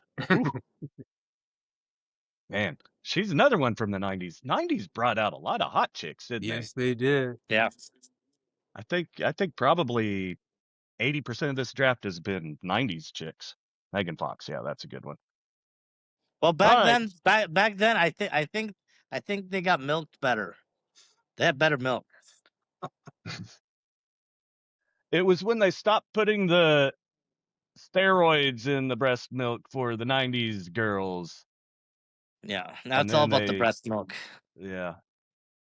Man, she's another one from the 90s. 90s brought out a lot of hot chicks, didn't Yes, they did. Yeah. they? I think probably 80% of this draft has been 90s chicks. Megan Fox, yeah, that's a good one. Well, back All right. then, I think they got milked better. They had better milk. It was when they stopped putting the steroids in the breast milk for the 90s girls. Yeah. Now And it's all then about the breast milk. Yeah.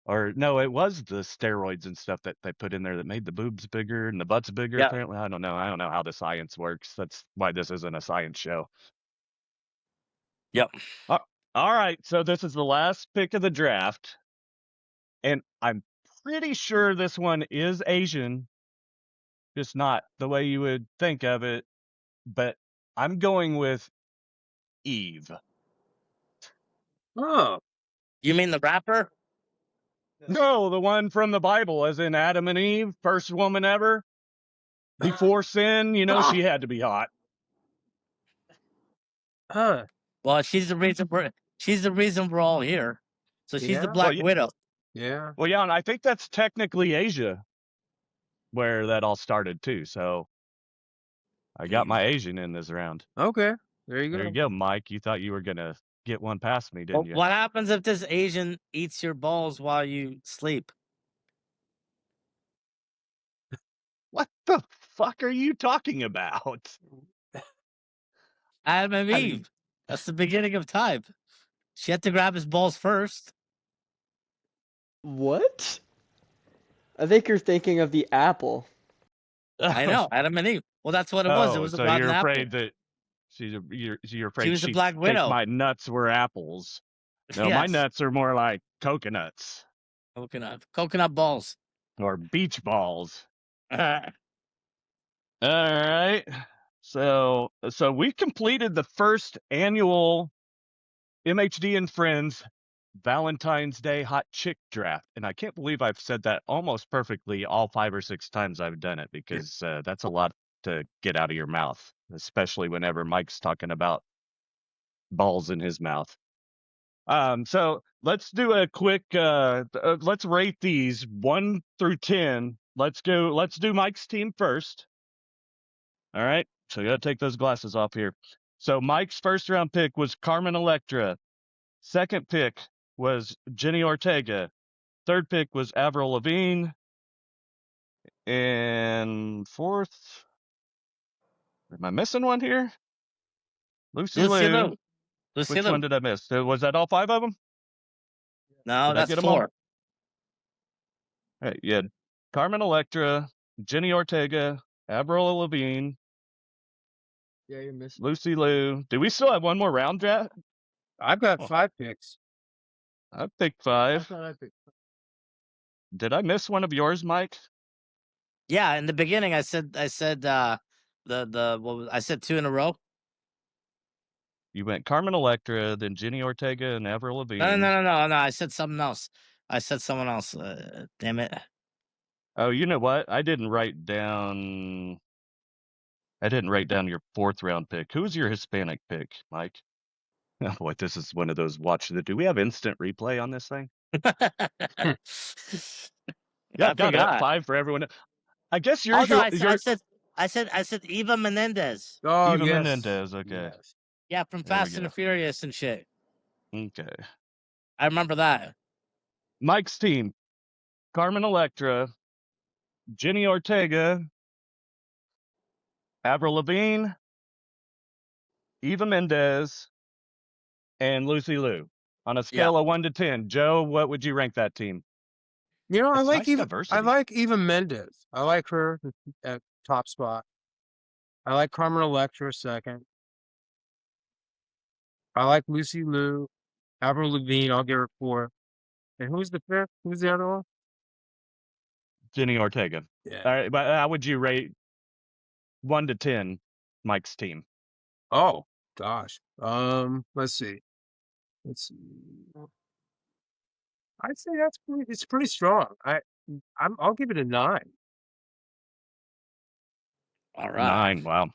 Or no, it was the steroids and stuff that they put in there that made the boobs bigger and the butts bigger, Yeah. apparently. I don't know. I don't know how the science works. That's why this isn't a science show. Yep. All right. So this is the last pick of the draft. And I'm pretty sure this one is Asian. Just not the way you would think of it. But I'm going with Eve. Oh, You mean the rapper? No, the one from the Bible, as in Adam and Eve, first woman ever. Before sin, she had to be hot. huh. Well, she's the reason we're all here. So she's the Yeah. Black Widow. Yeah. Well, yeah, and I think that's technically Asia where that all started too. So I got my Asian in this round. Okay. There you go. There you go, Mike. You thought you were gonna get one past me, didn't you? What happens if this Asian eats your balls while you sleep? What the fuck are you talking about? Adam and Eve. That's the beginning of time. She had to grab his balls first. What? I think you're thinking of the apple. I know, Adam and Eve. Well, that's what it was. It was so about you're an apple. afraid that you're afraid She was the she'd Black think Widow. my nuts were apples. No, my Yes. nuts are more like coconuts Coconut balls. or beach balls. Uh, All right. So we completed the first annual MHD and Friends Valentine's Day Hot Chick Draft. And I can't believe I've said that almost perfectly all 5 or 6 times I've done it, because that's a lot to get out of your mouth, especially whenever Mike's talking about balls in his mouth. So let's do a quick, let's rate these 1 through 10. Let's do Mike's team first. All right. So you got to take those glasses off here. So Mike's first round pick was Carmen Electra. Second pick was Jenny Ortega. Third pick was Avril Lavigne. And fourth, Am I missing one here? Lucy Lucy Liu. Liu. Lucy Which Liu. one did I miss? Was that all 5 of them? No, Did I that's get them all? 4. All right, you had Carmen Electra, Jenny Ortega, Avril Lavigne, Yeah, you're missing. Lucy Liu. Do we still have one more round, Jack? I've got 5 picks. I picked 5. I thought I picked. Did I miss one of yours, Mike? Yeah, in the beginning I said I said 2 in a row. You went Carmen Electra, then Jenny Ortega and Avril Lavigne. No. I said something else. I said someone else. Damn it. Oh, you know what? I didn't write down your 4th round pick. Who was your Hispanic pick, Mike? Oh boy, this is one of those do we have instant replay on this thing? Yeah, I got it. forgot. 5 for everyone. I guess Oh yours no, your I said Eva Menendez. Oh, Eva yes. Menendez, okay. Yes. Yeah, from There we Fast and go. the Furious and shit. Okay. I remember that. Mike's team: Carmen Electra, Jenny Ortega, Avril Lavigne, Eva Mendes, and Lucy Liu. On a scale of 1 to 10, Joe, what would you rank that team? You know, It's nice I diversity. like Eva Mendes. I like her at top spot. I like Carmen Electra second. I like Lucy Liu, Avril Lavigne. I'll give her 4. And who's the 5th? Who's the other one? Jenny Ortega. Yeah. All right, but how would you rate 1 to 10 Mike's team? Oh gosh. Let's see. I'd say it's pretty strong. I'll give it a 9. All right. 9. Wow.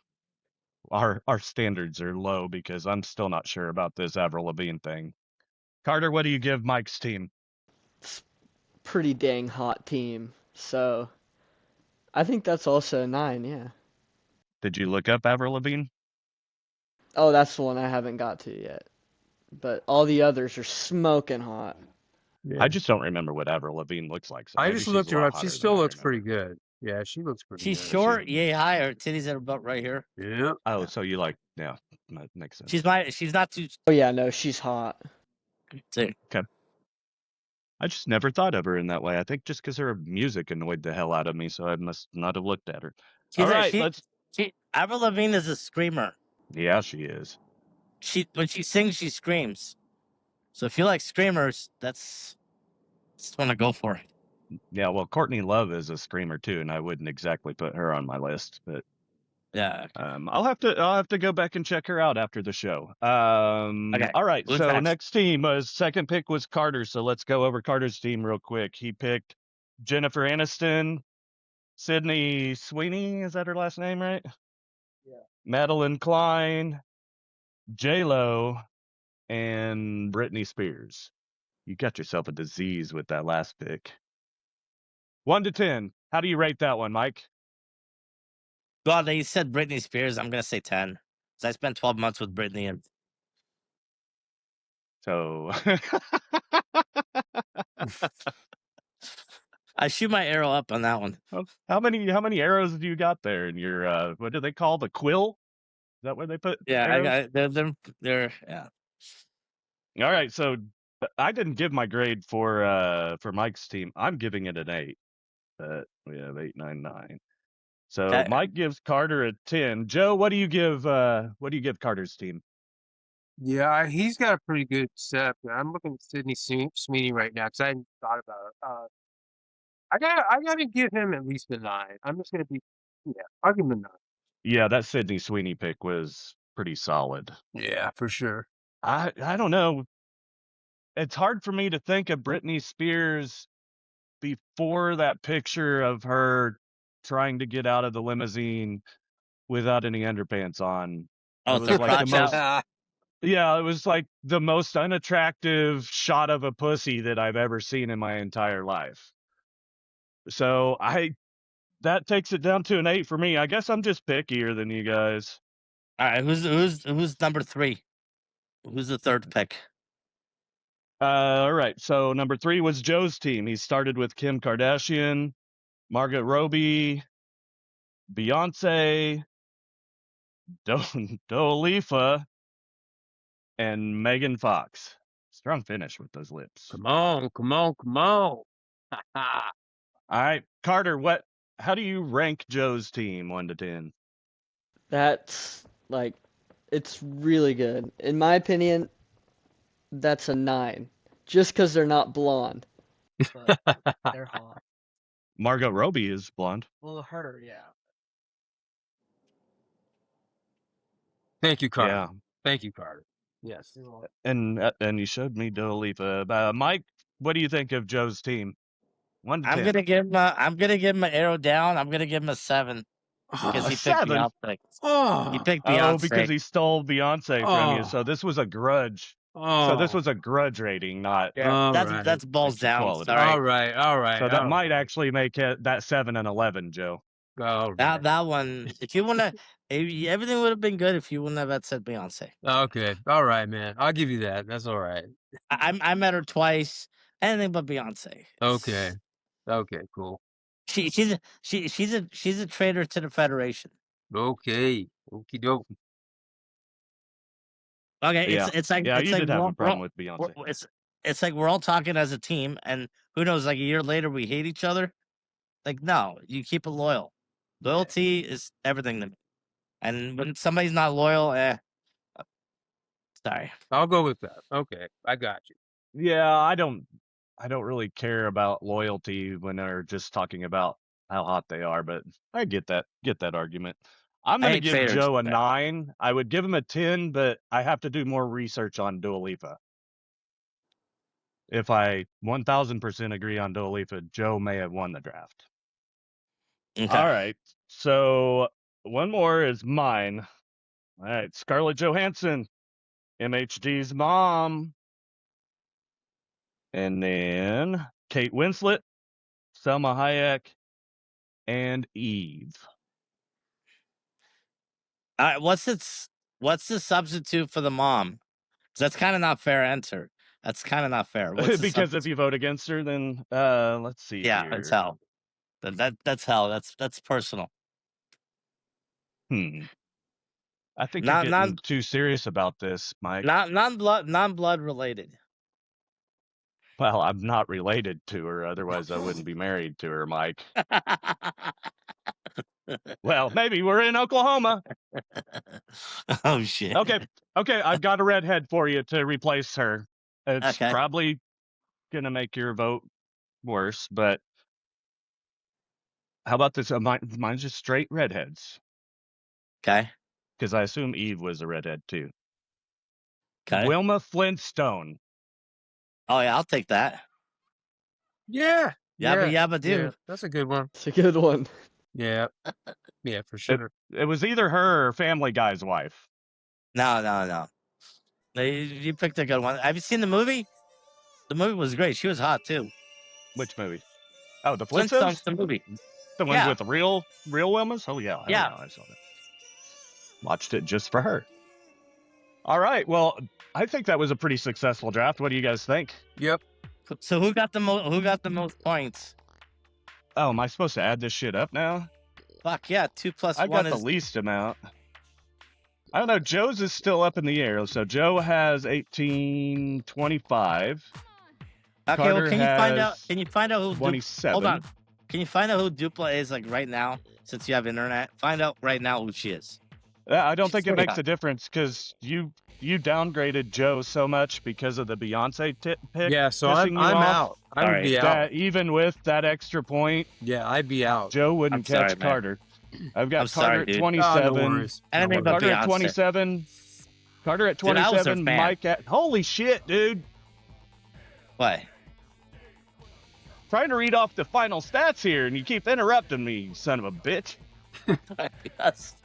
Our standards are low because I'm still not sure about this Avril Lavigne thing. Carter, what do you give Mike's team? It's pretty dang hot team. So I think that's also a 9, yeah. Did you look up Avril Lavigne? Oh, that's the one I haven't got to yet. But all the others are smoking hot. Yeah. I just don't remember what Avril Lavigne looks like. So I maybe just she's looked a her lot up. She hotter still than I looks pretty remember. good. Yeah, she looks pretty She's good. short, yay high. Her titties are about right here. Yeah. Oh, so you like, yeah, that makes sense. She's not too. Oh yeah, no, she's hot. Too. Okay. I just never thought of her in that way. I think just because her music annoyed the hell out of me, so I must not have looked at her. All right, Avril Lavigne is a screamer. Yeah, she is. When she sings, she screams. So if you like screamers, that's what I go for. Yeah, well, Courtney Love is a screamer too, and I wouldn't exactly put her on my list, but yeah, I'll have to go back and check her out after the show. Okay. All right, Blue so facts. next team, second pick was Carter, so let's go over Carter's team real quick. He picked Jennifer Aniston, Sydney Sweeney, is that her last name, right? Yeah. Madeline Klein, J-Lo, and Britney Spears. You got yourself a disease with that last pick. 1 to 10. How do you rate that one, Mike? Well, they said Britney Spears. I'm gonna say 10. So I spent 12 months with Britney, and so I shoot my arrow up on that one. how many arrows do you got there in your what do they call the quill? Is that where they put arrows? They're yeah. All right, so I didn't give my grade for Mike's team. I'm giving it an 8. But we have 8, 9, 9. So Okay. Mike gives Carter a 10. Joe, what do you give Carter's team? Yeah, he's got a pretty good setup. I'm looking at Sydney Sweeney right now because I hadn't thought about it. I gotta give him at least a 9. I'm just gonna be, I'll give him a 9. Yeah, that Sydney Sweeney pick was pretty solid. Yeah, for sure. I don't know. It's hard for me to think of Britney Spears before that picture of her trying to get out of the limousine without any underpants on. Oh, It was it's like the most. out. Yeah, it was like the most unattractive shot of a pussy that I've ever seen in my entire life. So that takes it down to an 8 for me. I guess I'm just pickier than you guys. All right, who's number 3? Who's the third pick? All right, so number 3 was Joe's team. He started with Kim Kardashian, Margot Robbie, Beyonce, Dua Lipa and Megan Fox. Strong finish with those lips. Come on, come on, come on. All right, Carter, how do you rank Joe's team 1 to 10? That's like, it's really good. In my opinion, that's a 9. Just because they're not blonde. But they're hot. Margot Robbie is blonde. Well, her, yeah. Thank you, Carter. Yeah. Thank you, Carter. Yes. And you showed me Dua Lipa. Mike, what do you think of Joe's team? 1 to 10. I'm gonna give him an arrow down. I'm gonna give him a 7 because A he picked 7? Beyonce. Oh, He picked Beyonce. Oh, because he stole Beyonce from you. So this was a grudge. So this was a grudge rating, not That's balls extra down. quality. Sorry. all right. So that might actually make it that 7 and 11, Joe. All right. That one. If you wanna, everything would have been good if you wouldn't have had said Beyonce. Okay. All right, man. I'll give you that. That's all right. I met her twice. Anything but Beyonce. Okay. Okay, cool. She's a traitor to the Federation. Okay. Okie doke. Okay, Yeah. it's like Yeah, it's you like did have we're a all- problem with we're- Beyonce. it's like we're all talking as a team, and who knows? Like a year later, we hate each other. Like no, you keep it loyal. Loyalty is everything to me. And when somebody's not loyal, sorry. I'll go with that. Okay. I got you. Yeah, I don't really care about loyalty when they're just talking about how hot they are, but I get that argument. I'm I gonna hate give traitors. Joe a 9. I would give him a 10, but I have to do more research on Dua Lipa. If I 1000% agree on Dua Lipa, Joe may have won the draft. Okay. All right. So one more is mine. All right. Scarlett Johansson, MHD's mom. And then Kate Winslet, Selma Hayek, and Eve. All right, what's the substitute for the mom? 'Cause that's kind of not fair. Answer. That's kind of not fair. What's the Because if substitute? you vote against her, then let's see. Yeah, here. it's hell. That's hell. That's personal. I think Not- you're getting too serious about this, Mike. Not non-blood related. Well, I'm not related to her, otherwise I wouldn't be married to her, Mike. Well, maybe we're in Oklahoma. Oh shit. Okay, I've got a redhead for you to replace her. It's Okay. probably gonna make your vote worse, but how about this? Mine's just straight redheads, Okay. because I assume Eve was a redhead too. Okay. Wilma Flintstone. Oh yeah, I'll take that. Yeah. Yabba do. Yeah, that's a good one. It's a good one. Yeah. Yeah, for sure. It was either her or Family Guy's wife. No. You picked a good one. Have you seen the movie? The movie was great. She was hot too. Which movie? Oh, the Flintstones, Flintstones? the movie. The ones Yeah. with the real Wilmas? Oh yeah. Yeah. I saw that. Watched it just for her. All right. Well, I think that was a pretty successful draft. What do you guys think? Yep. So who got the most points? Oh, am I supposed to add this shit up now? Fuck yeah, 2 plus I 1 got the is least amount. I don't know. Joe's is still up in the air. So Joe has 1825. okay. Carter Well, can you find out who? 27. Hold on. Can you find out who Dupla is like right now? Since you have internet, find out right now who she is. I don't think it She's makes hot. a difference because you downgraded Joe so much because of the Beyonce pick. Yeah, so pissing I'm you off. out. I would be out. That even with that extra point, Yeah, I'd be out. Joe wouldn't I'm sorry, catch man. Carter. I've got I'm Carter sorry, at dude. 27. Oh, no worries. Anything No but worries. Carter at Beyonce. 27. Carter at Dude, I was her 27. fan. Mike at holy shit, dude! What? Trying to read off the final stats here, and you keep interrupting me, you son of a bitch. Yes.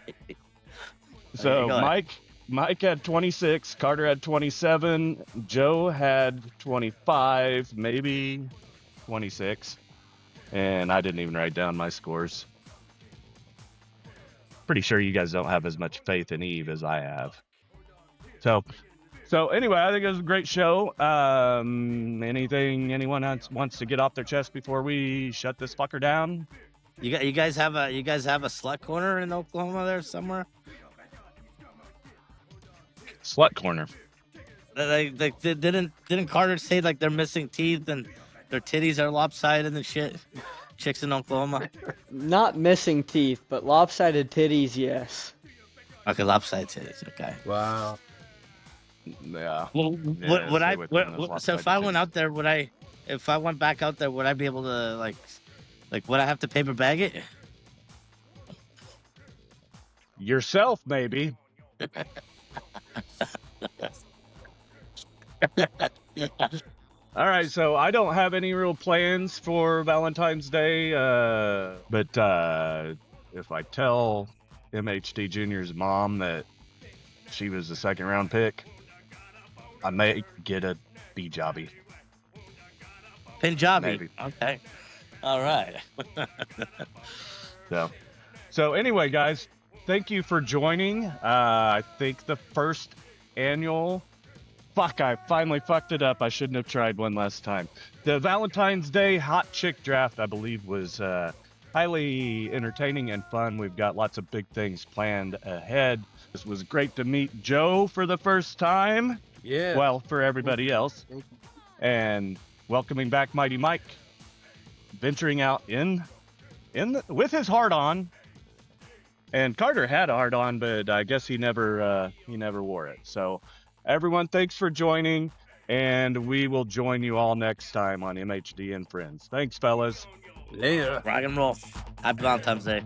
So go ahead. Mike had 26, Carter had 27, Joe had 25, maybe 26, and I didn't even write down my scores. Pretty sure you guys don't have as much faith in Eve as I have. So anyway, I think it was a great show. Anything anyone wants to get off their chest before we shut this fucker down? You guys have a slut corner in Oklahoma there somewhere? Slut corner. Didn't Carter say like they're missing teeth and their titties are lopsided and shit? Chicks in Oklahoma. Not missing teeth, but lopsided titties, yes. Okay, lopsided titties. Okay. Wow. Yeah. Well, Yeah, would stay I? within those So if lopsided I went titties. out there, would I? If I went back out there, would I be able to like would I have to paper bag it? Yourself, maybe. All right, so I don't have any real plans for Valentine's Day, but if I tell MHD Jr.'s mom that she was the second round pick, I may get a B-jobby. Punjabi. Maybe. Okay. All right. So anyway, guys, thank you for joining. I think the first annual. Fuck, I finally fucked it up. I shouldn't have tried one last time. The Valentine's Day Hot Chick Draft, I believe, was highly entertaining and fun. We've got lots of big things planned ahead. This was great to meet Joe for the first time. Yeah. Well, for everybody else. Thank you. And welcoming back Mighty Mike, venturing out with his heart on. And Carter had a heart on, but I guess he never wore it. So everyone, thanks for joining, and we will join you all next time on MHD and Friends. Thanks, fellas. Later. Rock and roll. Happy Valentine's Day.